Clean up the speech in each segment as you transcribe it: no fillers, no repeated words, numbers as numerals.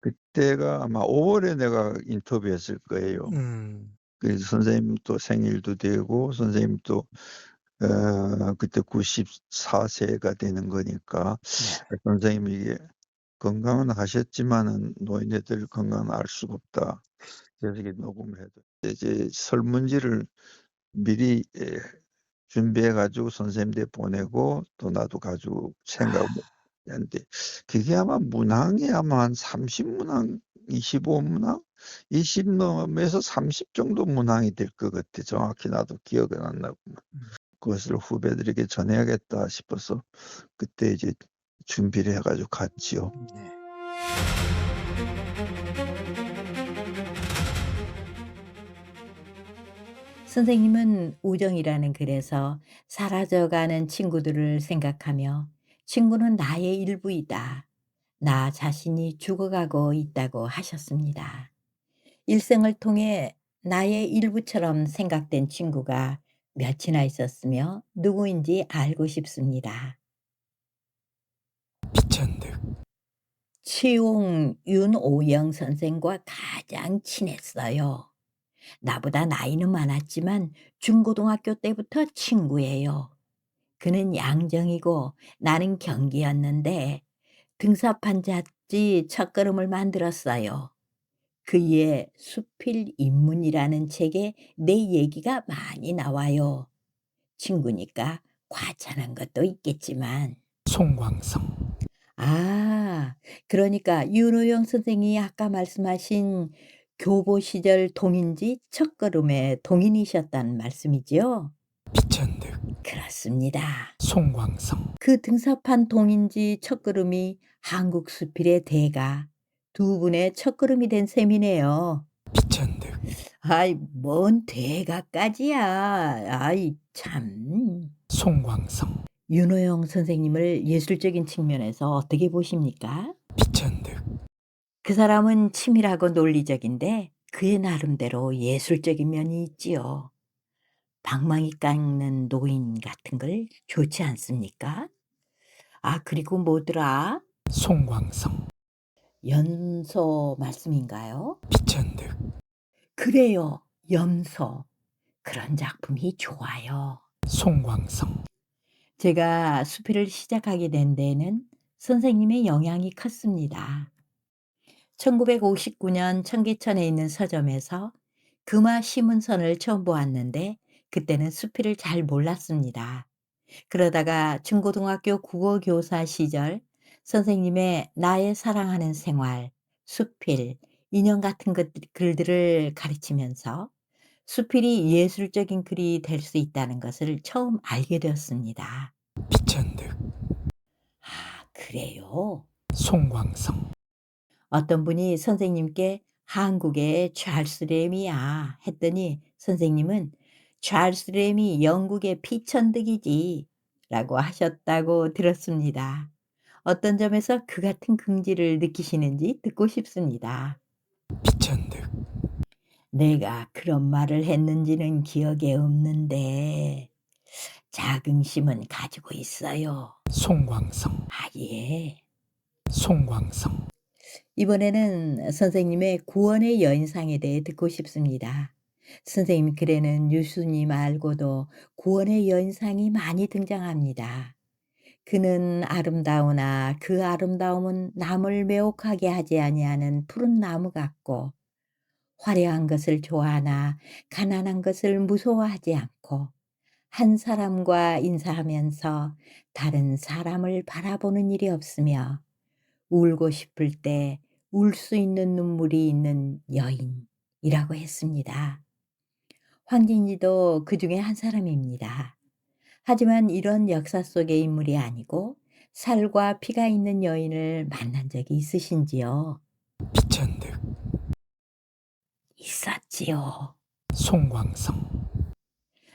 그때가 아마 5 월에 내가 인터뷰했을 거예요. 음. 그래서 선생님 또 생일도 되고 선생님 또 그때 94 세가 되는 거니까 네. 선생님이 이게 "건강은 하셨지만은 노인네들 건강은 알 수가 없다." 그래서 이게 녹음을 해도 이제 설문지를 미리 준비해 가지고 선생님한테 보내고 또 나도 가지고 생각을 했는데 그게 아마 문항이 아마 한 30 문항, 25 문항, 20 넘어서 30 정도 문항이 될 것 같아. 정확히 나도 기억은 안 나구만. 음. 그것을 후배들에게 전해야겠다 싶어서 그때 이제 준비를 해 가지고 갔지요. 네. 선생님은 우정이라는 글에서 사라져가는 친구들을 생각하며 친구는 나의 일부이다. 나 자신이 죽어가고 있다고 하셨습니다. 일생을 통해 나의 일부처럼 생각된 친구가 몇이나 있었으며 누구인지 알고 싶습니다. 비천득. 치용 윤오영 선생과 가장 친했어요. 나보다 나이는 많았지만 중고등학교 때부터 친구예요. 그는 양정이고 나는 경기였는데 등사판 잡지 첫걸음을 만들었어요. 그의 수필 입문이라는 책에 내 얘기가 많이 나와요. 친구니까 과찬한 것도 있겠지만. 송광성. 아, 그러니까 윤호영 선생이 아까 말씀하신 교보 시절 동인지 첫걸음의 동인이셨다는 말씀이지요? 비천득. 그렇습니다. 송광성. 그 등사판 동인지 첫걸음이 한국 수필의 대가 두 분의 첫걸음이 된 셈이네요. 비천득. 아이, 뭔 대가까지야. 아이, 참. 송광성. 윤호영 선생님을 예술적인 측면에서 어떻게 보십니까? 비천득. 그 사람은 치밀하고 논리적인데 그의 나름대로 예술적인 면이 있지요. 방망이 깎는 노인 같은 걸 좋지 않습니까? 아, 그리고 뭐더라? 송광성. 연소 말씀인가요? 비천득. 그래요. 염소. 그런 작품이 좋아요. 송광성. 제가 수필을 시작하게 된 데에는 선생님의 영향이 컸습니다. 1959년 청계천에 있는 서점에서 금화 시문선을 처음 보았는데 그때는 수필을 잘 몰랐습니다. 그러다가 중고등학교 국어 교사 시절 선생님의 나의 사랑하는 생활, 수필, 인형 같은 글들을 가르치면서 수필이 예술적인 글이 될 수 있다는 것을 처음 알게 되었습니다. 비천득. 아, 그래요? 송광성. 어떤 분이 선생님께 "한국의 찰스 램이야." 했더니 선생님은 "찰스 램이 영국의 피천득이지." 라고 하셨다고 들었습니다. 어떤 점에서 그 같은 긍지를 느끼시는지 듣고 싶습니다. 비천득. 내가 그런 말을 했는지는 기억에 없는데 자긍심은 가지고 있어요. 송광성. 아, 예. 송광성. 이번에는 선생님의 구원의 여인상에 대해 듣고 싶습니다. 선생님 글에는 유수님 말고도 구원의 여인상이 많이 등장합니다. 그는 아름다우나 그 아름다움은 남을 매혹하게 하지 아니하는 푸른 나무 같고 화려한 것을 좋아하나 가난한 것을 무서워하지 않고 한 사람과 인사하면서 다른 사람을 바라보는 일이 없으며 울고 싶을 때 울 수 있는 눈물이 있는 여인이라고 했습니다. 황진이도 그 중에 한 사람입니다. 하지만 이런 역사 속의 인물이 아니고 살과 피가 있는 여인을 만난 적이 있으신지요? 비천득. 있었지요. 송광성.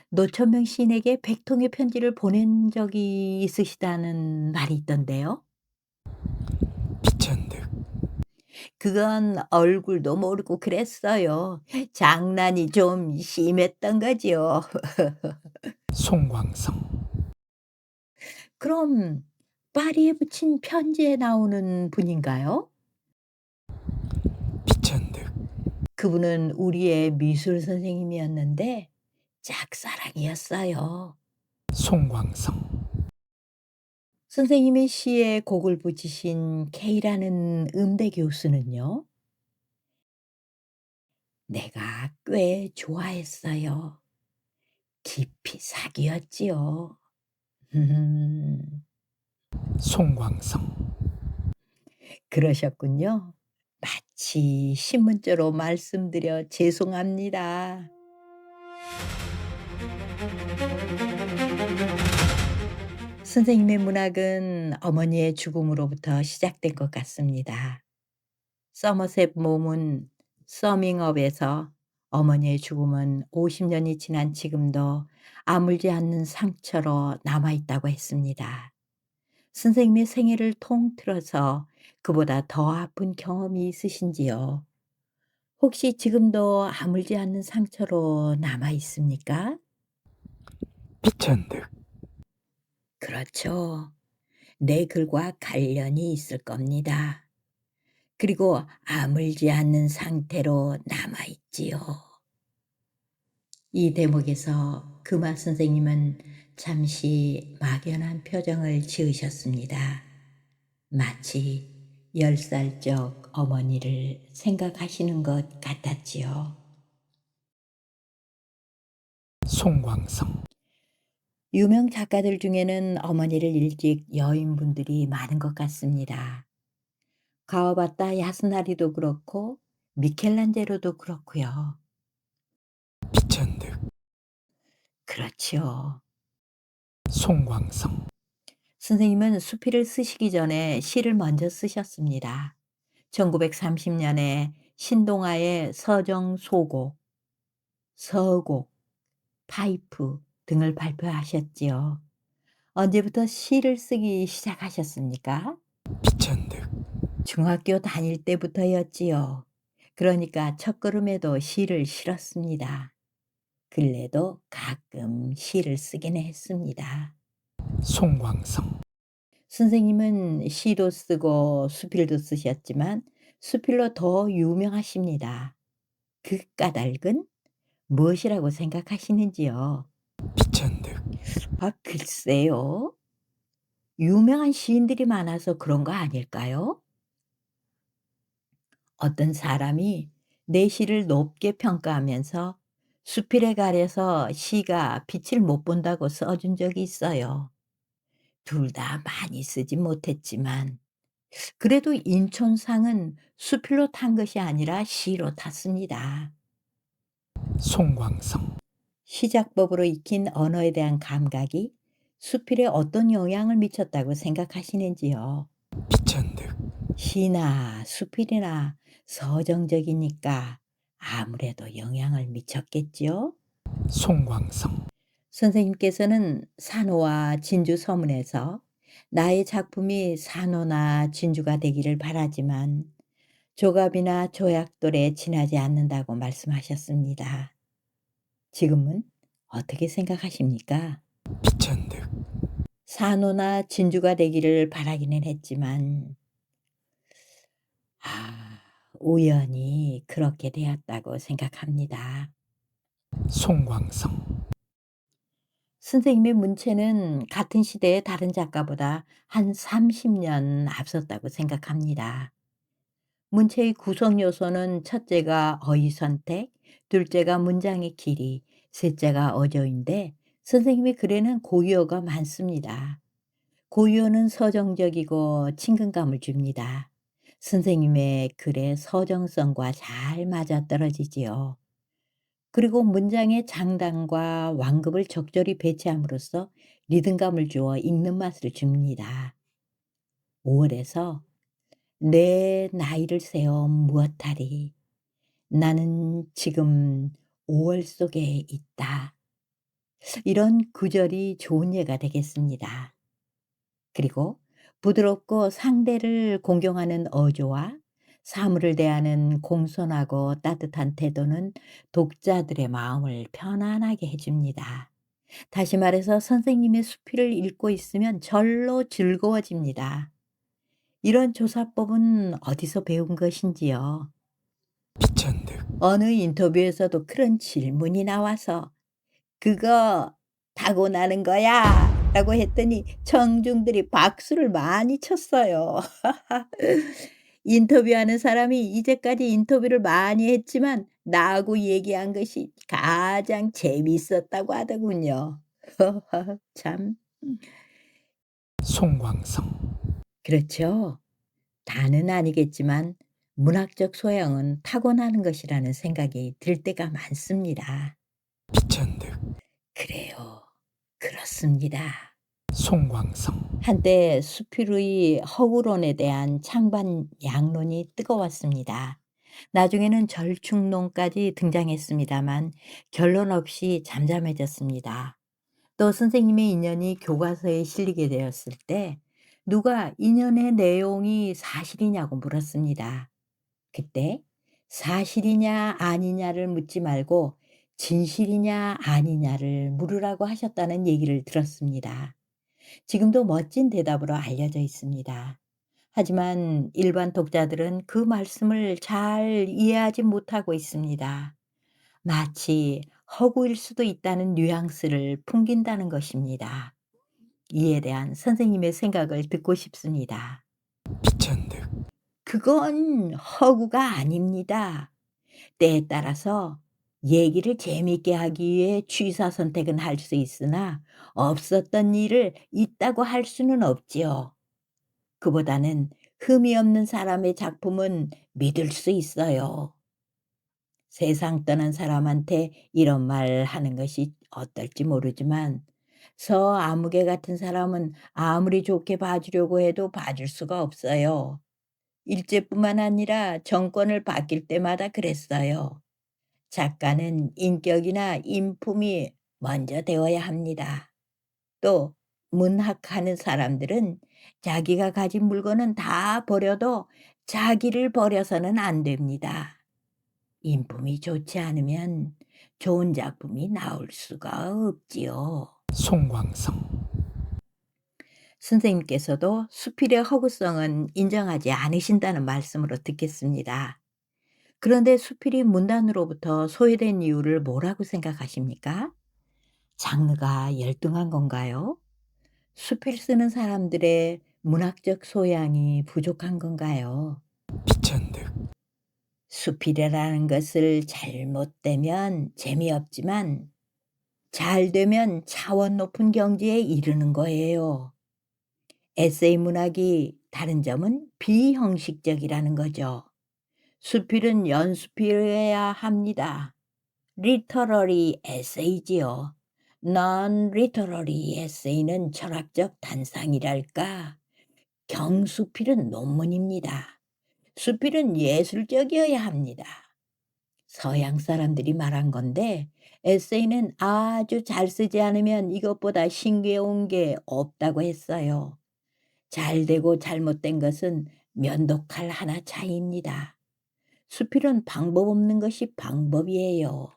노천명 시인에게 100통의 편지를 보낸 적이 있으시다는 말이 있던데요. 비천득. 그건 얼굴도 모르고 그랬어요. 장난이 좀 심했던 거지요. 송광성. 그럼 파리에 붙인 편지에 나오는 분인가요? 그분은 우리의 미술 선생님이었는데 짝사랑이었어요. 송광성, 선생님의 시에 곡을 붙이신 K라는 음대 교수는요. 내가 꽤 좋아했어요. 깊이 사귀었지요. 송광성, 그러셨군요. 마치 신문조로 말씀드려 죄송합니다. 선생님의 문학은 어머니의 죽음으로부터 시작된 것 같습니다. 서머셋 mom은 서밍업에서 어머니의 죽음은 50년이 지난 지금도 아물지 않는 상처로 남아있다고 했습니다. 선생님의 생애를 통틀어서 그보다 더 아픈 경험이 있으신지요? 혹시 지금도 아물지 않는 상처로 남아 있습니까? 비천득, 그렇죠. 내 글과 관련이 있을 겁니다. 그리고 아물지 않는 상태로 남아 있지요. 이 대목에서 금화 선생님은 잠시 막연한 표정을 지으셨습니다. 마치 10살적 어머니를 생각하시는 것 같았지요. 송광성, 유명 작가들 중에는 어머니를 일찍 여인 분들이 많은 것 같습니다. 가와바타 야스나리도 그렇고 미켈란젤로도 그렇고요. 비천득, 그렇지요. 송광성, 선생님은 수필을 쓰시기 전에 시를 먼저 쓰셨습니다. 1930년에 신동아의 서정소곡, 서곡, 파이프 등을 발표하셨지요. 언제부터 시를 쓰기 시작하셨습니까? 비천득, 중학교 다닐 때부터였지요. 그러니까 첫걸음에도 시를 실었습니다. 근래도 가끔 시를 쓰긴 했습니다. 송광성, 선생님은 시도 쓰고 수필도 쓰셨지만 수필로 더 유명하십니다. 그 까닭은 무엇이라고 생각하시는지요? 비천득, 아, 글쎄요. 유명한 시인들이 많아서 그런 거 아닐까요? 어떤 사람이 내 시를 높게 평가하면서 수필에 가려서 시가 빛을 못 본다고 써준 적이 있어요. 둘 다 많이 쓰지 못했지만 그래도 인천상은 수필로 탄 것이 아니라 시로 탔습니다. 송광성, 시작법으로 익힌 언어에 대한 감각이 수필에 어떤 영향을 미쳤다고 생각하시는지요? 비천득, 시나 수필이나 서정적이니까 아무래도 영향을 미쳤겠지요? 송광성, 선생님께서는 산호와 진주 서문에서 나의 작품이 산호나 진주가 되기를 바라지만 조갑이나 조약돌에 지나지 않는다고 말씀하셨습니다. 지금은 어떻게 생각하십니까? 비천득, 산호나 진주가 되기를 바라기는 했지만 아, 우연히 그렇게 되었다고 생각합니다. 송광성, 선생님의 문체는 같은 시대의 다른 작가보다 한 30년 앞섰다고 생각합니다. 문체의 구성 요소는 첫째가 어휘 선택, 둘째가 문장의 길이, 셋째가 어조인데 선생님의 글에는 고유어가 많습니다. 고유어는 서정적이고 친근감을 줍니다. 선생님의 글의 서정성과 잘 맞아떨어지지요. 그리고 문장의 장단과 완급을 적절히 배치함으로써 리듬감을 주어 읽는 맛을 줍니다. 5월에서 내 나이를 세어 무엇하리. 나는 지금 5월 속에 있다. 이런 구절이 좋은 예가 되겠습니다. 그리고 부드럽고 상대를 공경하는 어조와 사물을 대하는 공손하고 따뜻한 태도는 독자들의 마음을 편안하게 해줍니다. 다시 말해서 선생님의 수필을 읽고 있으면 절로 즐거워집니다. 이런 조사법은 어디서 배운 것인지요? 비천득. 어느 인터뷰에서도 그런 질문이 나와서 "그거 타고나는 거야?" 라고 했더니 청중들이 박수를 많이 쳤어요. 인터뷰하는 사람이 이제까지 인터뷰를 많이 했지만 나하고 얘기한 것이 가장 재미있었다고 하더군요. 참. 송광성. 그렇죠. 다는 아니겠지만 문학적 소양은 타고나는 것이라는 생각이 들 때가 많습니다. 비천득. 그래요. 그렇습니다. 송광성. 한때 수필의 허구론에 대한 찬반 양론이 뜨거웠습니다. 나중에는 절충론까지 등장했습니다만 결론 없이 잠잠해졌습니다. 또 선생님의 인연이 교과서에 실리게 되었을 때 누가 인연의 내용이 사실이냐고 물었습니다. 그때 사실이냐 아니냐를 묻지 말고 진실이냐 아니냐를 물으라고 하셨다는 얘기를 들었습니다. 지금도 멋진 대답으로 알려져 있습니다. 하지만 일반 독자들은 그 말씀을 잘 이해하지 못하고 있습니다. 마치 허구일 수도 있다는 뉘앙스를 풍긴다는 것입니다. 이에 대한 선생님의 생각을 듣고 싶습니다. 비천득. 그건 허구가 아닙니다. 때에 따라서 얘기를 재미있게 하기 위해 취사 선택은 할 수 있으나 없었던 일을 있다고 할 수는 없지요. 그보다는 흠이 없는 사람의 작품은 믿을 수 있어요. 세상 떠난 사람한테 이런 말 하는 것이 어떨지 모르지만 서아무개 같은 사람은 아무리 좋게 봐주려고 해도 봐줄 수가 없어요. 일제뿐만 아니라 정권을 바뀔 때마다 그랬어요. 작가는 인격이나 인품이 먼저 되어야 합니다. 또 문학하는 사람들은 자기가 가진 물건은 다 버려도 자기를 버려서는 안 됩니다. 인품이 좋지 않으면 좋은 작품이 나올 수가 없지요. 송광성. 선생님께서도 수필의 허구성은 인정하지 않으신다는 말씀으로 듣겠습니다. 그런데 수필이 문단으로부터 소외된 이유를 뭐라고 생각하십니까? 장르가 열등한 건가요? 수필 쓰는 사람들의 문학적 소양이 부족한 건가요? 비천득. 수필이라는 것을 잘못되면 재미없지만 잘 되면 차원 높은 경지에 이르는 거예요. 에세이 문학이 다른 점은 비형식적이라는 거죠. 수필은 연수필해야 합니다. 리터러리 에세이지요. non-literary 에세이는 철학적 단상이랄까. 경수필은 논문입니다. 수필은 예술적이어야 합니다. 서양 사람들이 말한 건데 에세이는 아주 잘 쓰지 않으면 이것보다 신기해온 게 없다고 했어요. 잘되고 잘못된 것은 면도칼 하나 차이입니다. 수필은 방법 없는 것이 방법이에요.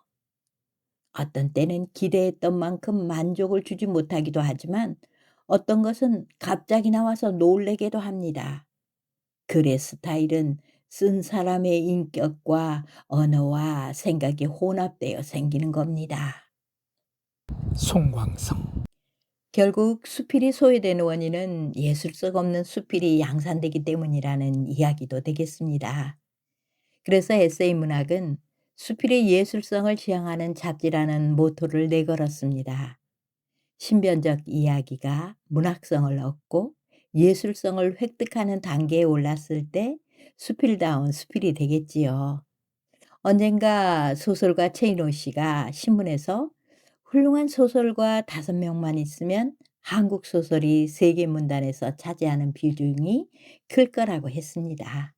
어떤 때는 기대했던 만큼 만족을 주지 못하기도 하지만 어떤 것은 갑자기 나와서 놀래게도 합니다. 글의 스타일은 쓴 사람의 인격과 언어와 생각이 혼합되어 생기는 겁니다. 송광성. 결국 수필이 소외되는 원인은 예술성 없는 수필이 양산되기 때문이라는 이야기도 되겠습니다. 그래서 에세이 문학은 수필의 예술성을 지향하는 잡지라는 모토를 내걸었습니다. 신변적 이야기가 문학성을 얻고 예술성을 획득하는 단계에 올랐을 때 수필다운 수필이 되겠지요. 언젠가 소설가 최인호 씨가 신문에서 훌륭한 소설가 5명만 있으면 한국 소설이 세계 문단에서 차지하는 비중이 클 거라고 했습니다.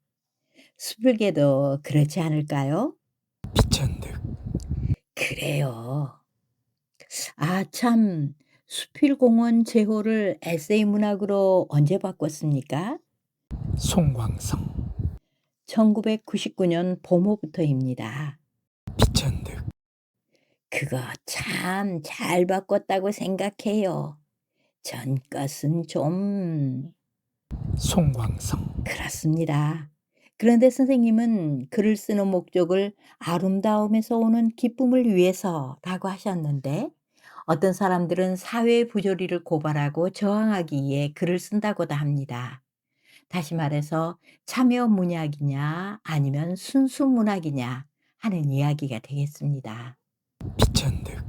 수필계도 그렇지 않을까요? 비천득. 그래요. 아 참 수필공원 제호를 에세이 문학으로 언제 바꿨습니까? 송광성. 1999년 봄호부터입니다. 비천득. 그거 참 잘 바꿨다고 생각해요. 전 것은 좀 송광성. 그렇습니다. 그런데 선생님은 글을 쓰는 목적을 아름다움에서 오는 기쁨을 위해서라고 하셨는데 어떤 사람들은 사회 부조리를 고발하고 저항하기 위해 글을 쓴다고도 합니다. 다시 말해서 참여 문학이냐 아니면 순수 문학이냐 하는 이야기가 되겠습니다. 비천득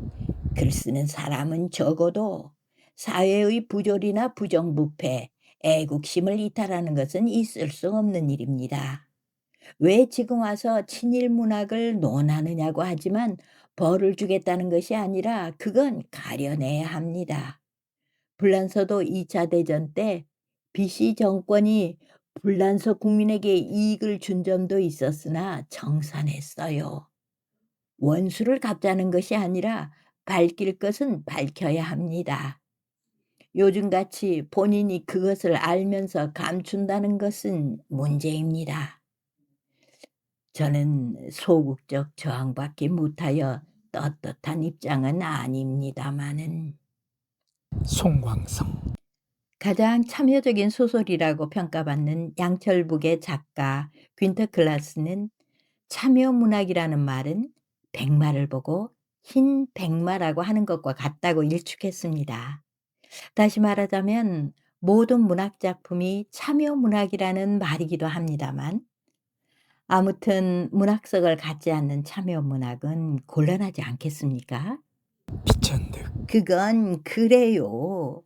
글 쓰는 사람은 적어도 사회의 부조리나 부정부패, 애국심을 이탈하는 것은 있을 수 없는 일입니다. 왜 지금 와서 친일 문학을 논하느냐고 하지만 벌을 주겠다는 것이 아니라 그건 가려내야 합니다. 불란서도 2차 대전 때 BC 정권이 불란서 국민에게 이익을 준 점도 있었으나 정산했어요. 원수를 갚자는 것이 아니라 밝힐 것은 밝혀야 합니다. 요즘같이 본인이 그것을 알면서 감춘다는 것은 문제입니다. 저는 소극적 저항밖에 못하여 떳떳한 입장은 아닙니다마는 송광성 가장 참여적인 소설이라고 평가받는 양철북의 작가 귄터 클라스는 참여 문학이라는 말은 백마를 보고 흰 백마라고 하는 것과 같다고 일축했습니다. 다시 말하자면 모든 문학 작품이 참여 문학이라는 말이기도 합니다만 아무튼 문학성을 갖지 않는 참여 문학은 곤란하지 않겠습니까? 비천득 그건 그래요.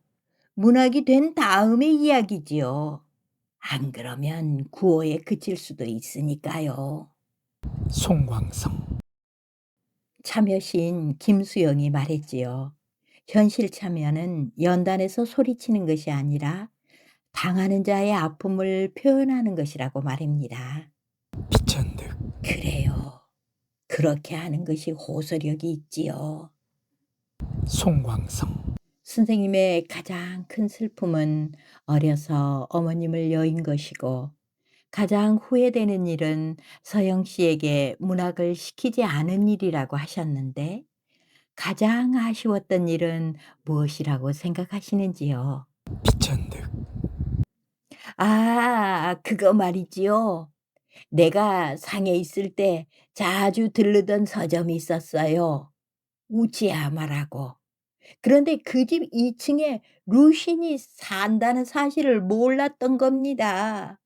문학이 된 다음의 이야기지요. 안 그러면 구호에 그칠 수도 있으니까요. 송광성 참여 시인 김수영이 말했지요. 현실 참여는 연단에서 소리치는 것이 아니라 당하는 자의 아픔을 표현하는 것이라고 말입니다. 비천득 그래요. 그렇게 하는 것이 호소력이 있지요. 송광성 선생님의 가장 큰 슬픔은 어려서 어머님을 여인 것이고 가장 후회되는 일은 서영 씨에게 문학을 시키지 않은 일이라고 하셨는데 가장 아쉬웠던 일은 무엇이라고 생각하시는지요? 비천득 그거 말이지요. 내가 상해 있을 때 자주 들르던 서점이 있었어요. 우치야마라고. 그런데 그 집 2층에 루신이 산다는 사실을 몰랐던 겁니다.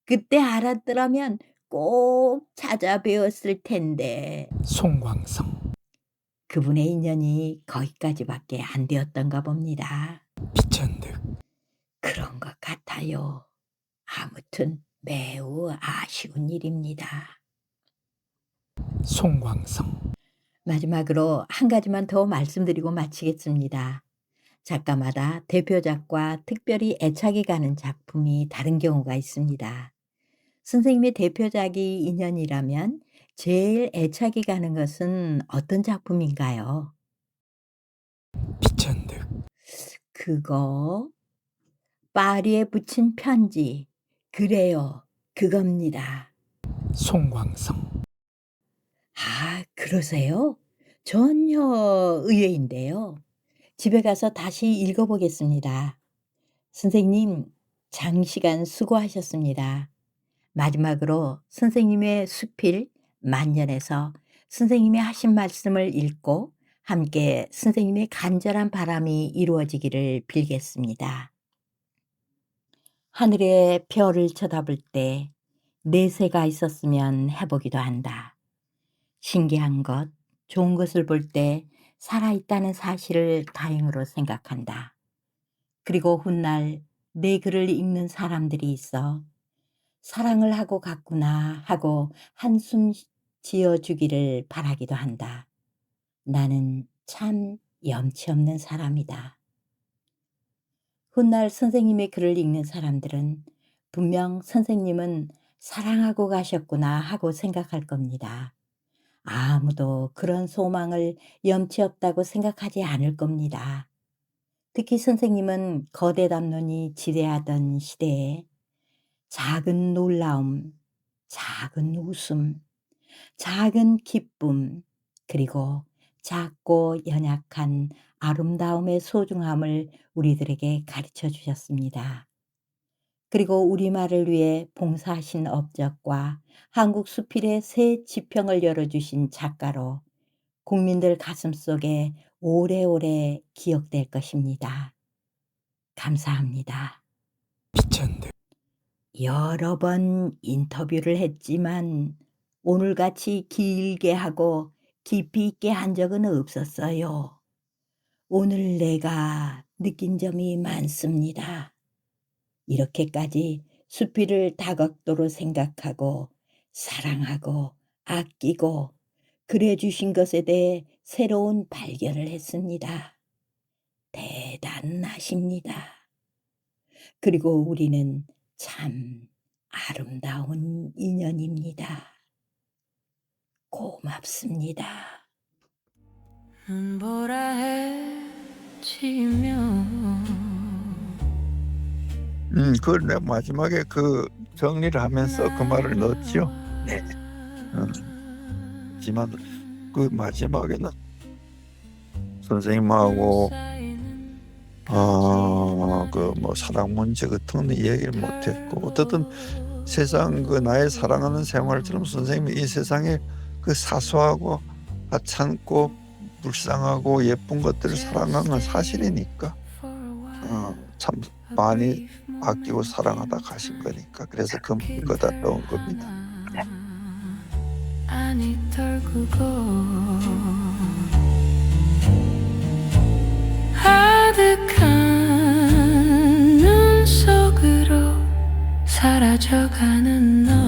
그때 알았더라면 꼭 찾아뵈었을 텐데 송광성 그분의 인연이 거기까지밖에 안 되었던가 봅니다. 비천득 그런 것 같아요. 아무튼 매우 아쉬운 일입니다. 송광성 마지막으로 한 가지만 더 말씀드리고 마치겠습니다. 작가마다 대표작과 특별히 애착이 가는 작품이 다른 경우가 있습니다. 선생님의 대표작이 인연이라면 제일 애착이 가는 것은 어떤 작품인가요? 비천득 그거 파리에 붙인 편지. 그래요. 그겁니다. 송광성 그러세요? 전혀 의외인데요. 집에 가서 다시 읽어보겠습니다. 선생님, 장시간 수고하셨습니다. 마지막으로 선생님의 수필 만년에서 선생님이 하신 말씀을 읽고 함께 선생님의 간절한 바람이 이루어지기를 빌겠습니다. 하늘의 별을 쳐다볼 때 내새가 있었으면 해보기도 한다. 신기한 것, 좋은 것을 볼 때 살아있다는 사실을 다행으로 생각한다. 그리고 훗날 내 글을 읽는 사람들이 있어 사랑을 하고 갔구나 하고 한숨 지어주기를 바라기도 한다. 나는 참 염치 없는 사람이다. 훗날 선생님의 글을 읽는 사람들은 분명 선생님은 사랑하고 가셨구나 하고 생각할 겁니다. 아무도 그런 소망을 염치 없다고 생각하지 않을 겁니다. 특히 선생님은 거대 담론이 지대하던 시대에 작은 놀라움, 작은 웃음, 작은 기쁨, 그리고 작고 연약한 아름다움의 소중함을 우리들에게 가르쳐 주셨습니다. 그리고 우리말을 위해 봉사하신 업적과 한국 수필의 새 지평을 열어주신 작가로 국민들 가슴속에 오래오래 기억될 것입니다. 감사합니다. 비천득 여러 번 인터뷰를 했지만 오늘같이 길게 하고 깊이 있게 한 적은 없었어요. 오늘 내가 느낀 점이 많습니다. 이렇게까지 수필을 다각도로 생각하고 사랑하고 아끼고 그래 주신 것에 대해 새로운 발견을 했습니다. 대단하십니다. 그리고 우리는 참 아름다운 인연입니다. 고맙습니다. 눈보라 해지면 그걸 내가 마지막에 그 정리를 하면서 그 말을 넣었죠. 네. 하지만 그 마지막에는 선생님하고 그 뭐 사랑 문제 같은 건 이야기를 못했고, 어떻든 세상 그 나의 사랑하는 생활처럼 선생님이 이 세상에 그 사소하고 하찮고 불쌍하고 예쁜 것들을 사랑한 건 사실이니까 참 많이 아끼고 사랑하다 가신 거니까, 그래서 그거다 넣은 겁니다. 아니 털구고 아득한 눈 속으로 사라져가는 너